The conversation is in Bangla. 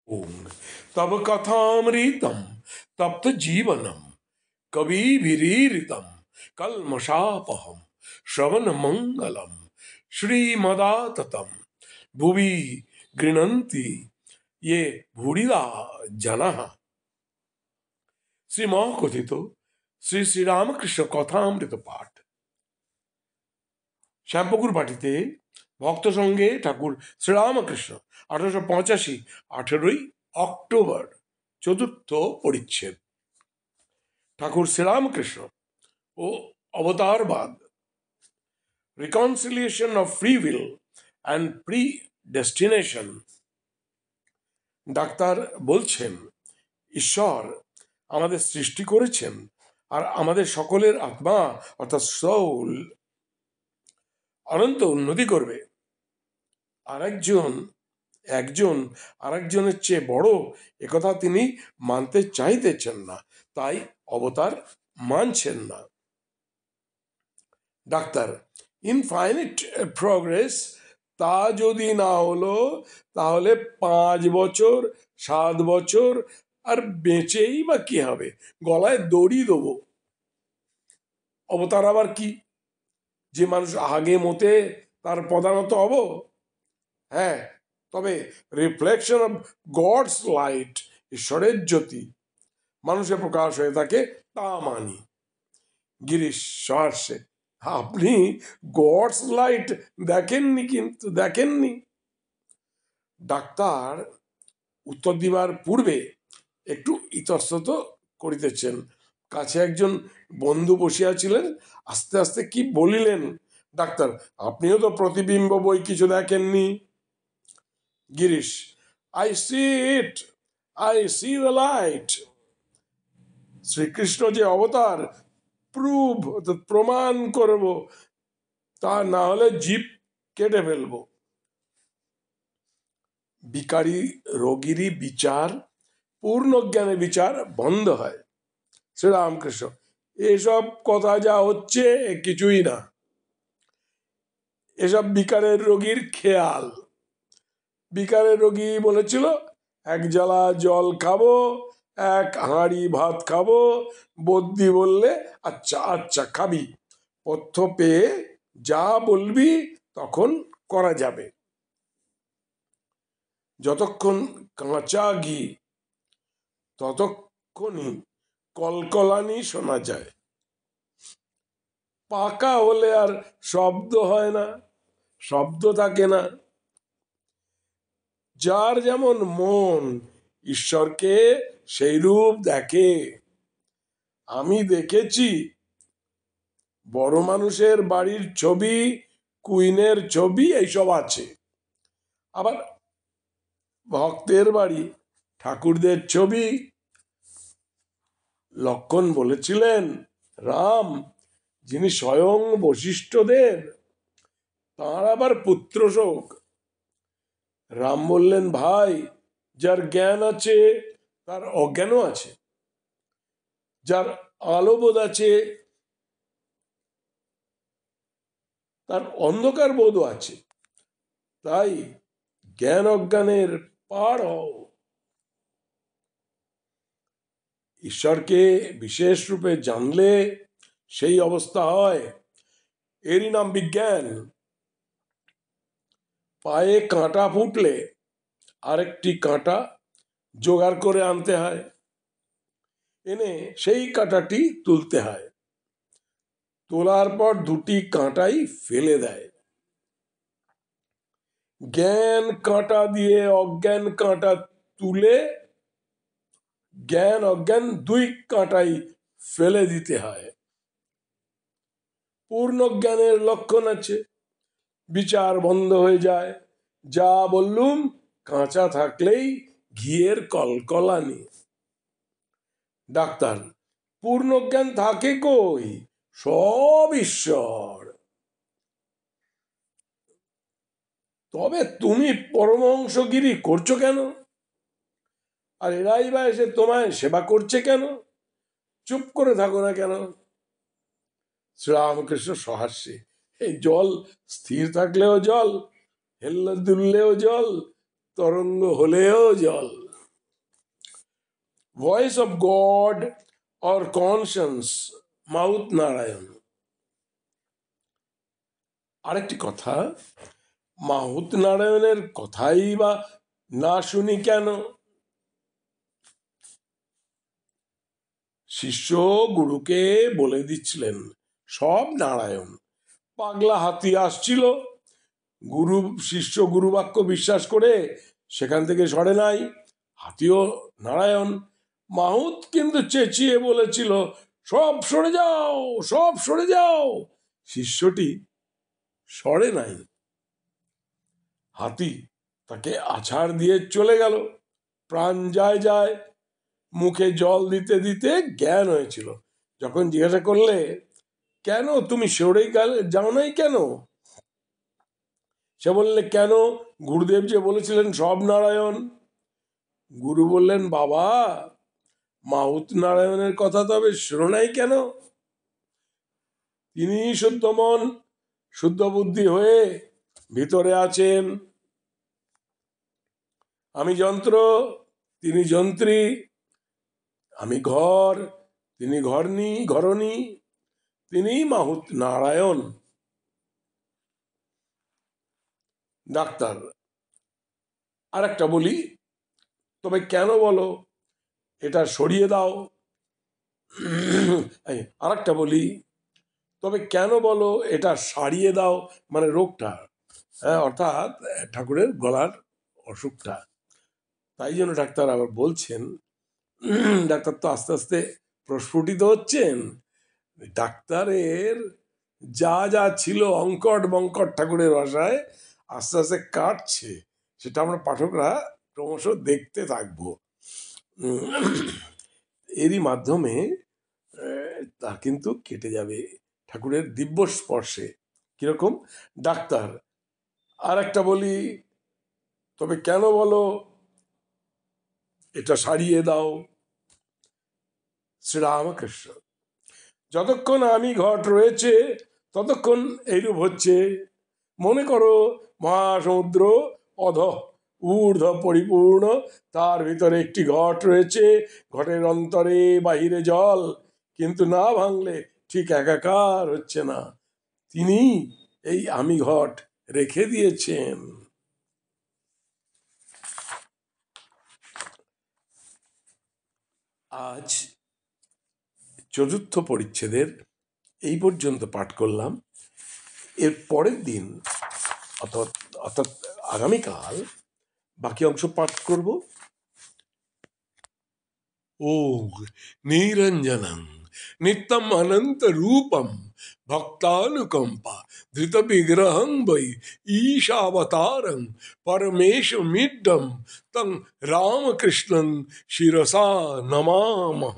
ओम तब कथामृतम तप्त जीवनम कविभिरीरितम कल्मषापहम श्रवण मंगलम श्रीमदाततम भुवि गृह्णन्ति ये भूरिदा जनाः। শ্রীম কথিত শ্রী শ্রীরামকৃষ্ণ কথামৃত পাঠ। শ্যামপুকুর বাটিতে ভক্ত সঙ্গে ঠাকুর শ্রীরামকৃষ্ণ 1885 18 অক্টোবর চতুর্থ পরিচ্ছেদ। ঠাকুর শ্রীরামকৃষ্ণ ও অবতারবাদ, reconciliation of free will and predestination. Doctor বলছেন, ঈশ্বর আমাদের সৃষ্টি করেছেন আর আমাদের সকলের আত্মা অর্থাৎ সোল অনন্ত উন্নতি করবে। একজন আরেকজনের চেয়ে বড় একথা তিনি মানতে চাইতেছেন না, তাই অবতার মানছেন না। ডাক্তার, ইনফাইনিট প্রোগ্রেস তা যদি না হলো তাহলে 5 বছর 7 বছর আর বেঁচেই বা কি হবে? গলায় দড়ি দেবো। অবতার আবার কি? যে মানুষ আগে মতে তার প্রধানত হব? হ্যাঁ, তবে রিফ্লেকশন অফ গডস লাইট, ঈশ্বরের জ্যোতি মানুষে প্রকাশ হয়ে থাকে, তা মানি। গিরিশ সহাস্যে, আপনি গডস লাইট দেখেননি, কিন্তু দেখেননি। ডাক্তার উত্তর দিবার পূর্বে একটু ইতস্তত করিতেছেন। কাছে একজন বন্ধু বসিয়াছিলেন, আস্তে আস্তে কি বলিলেন, ডাক্তার আপনিও তো প্রতিবিম্ব বই কিছু দেখেননি। Girish, I see it, I see the light. Srikrishna যে অবতার, প্রুভ প্রমাণ করব, তা না হলে জিভ কেটে ফেলব। বিকারী রোগীরই বিচার, পূর্ণ জ্ঞানে বিচার বন্ধ হয়। শ্রীরামকৃষ্ণ, এসব কথা যা হচ্ছে কিছুই না, এসব বিকারের রোগীর খেয়াল। বিকারের রোগী বলেছিল, 1 জলা জল খাবো, 1 হাঁড়ি ভাত খাবো। বদ্যি বললে, আচ্ছা আচ্ছা খাবি, পথ্য পেয়ে যা বলবি তখন করা যাবে। যতক্ষণ কাঁচা ঘি ততক্ষণই কলকলানি শোনা যায়, পাকা হলে আর শব্দ হয় না, শব্দ থাকে না। যার যেমন মন ঈশ্বরকে সেই রূপ দেখে। আমি দেখেছি বড় মানুষের বাড়ির ছবি, কুইনের ছবি এইসব আছে, আবার ভক্তের বাড়ি ঠাকুরদের ছবি। লক্ষণ বলেছিলেন, রাম যিনি স্বয়ং বশিষ্ঠদেব, তাঁর আবার পুত্র শোক। রাম বললেন, ভাই যার জ্ঞান আছে তার অজ্ঞানও আছে, যার আলোবোধ আছে তার অন্ধকার বোধও আছে, তাই জ্ঞান অজ্ঞানের পার হও। ঈশ্বরকে বিশেষ রূপে জানলে সেই অবস্থা হয়, এরই নাম বিজ্ঞান। পায়ে কাঁটা ফুটলে আরেকটি কাঁটা জোগাড় করে আনতে হয়, এনে সেই কাঁটাটি তুলতে হয়, তোলার পর 2টি কাঁটাই ফেলে দেয়। জ্ঞান কাঁটা দিয়ে অজ্ঞান কাঁটা তুলে জ্ঞান অজ্ঞান 2 কাঁটাই ফেলে দিতে হয়। পূর্ণ জ্ঞানের লক্ষণ আছে, বিচার বন্ধ হয়ে যায়। যা বললুম কাঁচা থাকলেই ঘিয়ের কলকলানি। ডাক্তার, পূর্ণ জ্ঞান থাকে কই? সব ঈশ্বর। তবে তুমি পরমহংসগিরি করছো কেন? আর এরাই বা এসে তোমায় সেবা করছে কেন? চুপ করে থাকো না কেন? শ্রীরামকৃষ্ণ সহাস্যে, এই জল স্থির থাকলেও জল, হেললে দুললেও জল, তরঙ্গ হলেও জল। Voice of god or conscience, mouth Narayan. আরেকটি কথা, মাহুত নারায়ণের কথাই বা না শুনি কেন? শিষ্য গুরুকে বলে দিচ্ছিলেন সব নারায়ণ। পাগলা হাতি আসছিল, গুরু শিষ্য গুরু বাক্য বিশ্বাস করে সেখান থেকে সরে নাই, হাতিও নারায়ণ। মাহুত কিন্তু চেঁচিয়ে বলেছিল সব সরে যাও, সব সরে যাও। শিষ্যটি সরে নাই। হাতি তাকে আছাড় দিয়ে চলে গেল। প্রাণ যায় যায়, মুখে জল দিতে দিতে জ্ঞান হয়েছিল। যখন জিজ্ঞাসা করলে কেন তুমি সরে যাও নাই কেন, সে বললে কেন, গুরুদেব যে বলেছিলেন সব নারায়ণ। গুরু বললেন বাবা, মাহুত নারায়ণের কথা তবে শোনো নাই কেন? তিনি শুদ্ধ মন শুদ্ধ বুদ্ধি হয়ে ভিতরে আছেন। আমি যন্ত্র, তিনি যন্ত্রী। আমি ঘর, তিনি ঘরণী। তিনি মাহুত নারায়ণ। ডাক্তার, আর একটা বলি, তবে কেন বলো এটা সরিয়ে দাও। আর একটা বলি, তবে কেন বলো এটা সারিয়ে দাও, মানে রোগটা, হ্যাঁ, অর্থাৎ ঠাকুরের গলার অসুখটা। তাই জন্য ডাক্তার আবার বলছেন, ডাক্তার তো আস্তে আস্তে প্রস্ফুটিত হচ্ছেন। ডাক্তারের যা যা ছিল অঙ্কট বঙ্কট ঠাকুরের ভাষায় আস্তে আস্তে কাটছে, সেটা আমরা পাঠকরা ক্রমশ দেখতে থাকবো। এরই মাধ্যমে তা কিন্তু কেটে যাবে ঠাকুরের দিব্য স্পর্শে। কিরকম? ডাক্তার, আর একটা বলি, তবে কেন বলো এটা সারিয়ে দাও। শ্রীরামকৃষ্ণ, যতক্ষণ আমি ঘট রয়েছে ততক্ষণ এইরূপ হচ্ছে। মনে করো মহাসমুদ্র অধঃ ঊর্ধ্ব পরিপূর্ণ, তার ভিতরে একটি ঘট রয়েছে, ঘটের অন্তরে বাহিরে জল, কিন্তু না ভাঙলে ঠিক একাকার হচ্ছে না। তিনি এই আমি ঘট রেখে দিয়েছেন। আজ চতুর্থ পরিচ্ছেদের এই পর্যন্ত পাঠ করলাম। এর পরের দিন অর্থাৎ আগামীকাল বাকি অংশ পাঠ করব। ওম নিরঞ্জনং নিত্যম অনন্ত রূপম ভক্তানুকম্পা ধৃত বিগ্রহং বৈ ঈশাবতারং পরমেশমিড্ডম তং রামকৃষ্ণং শিরসা নমামহ।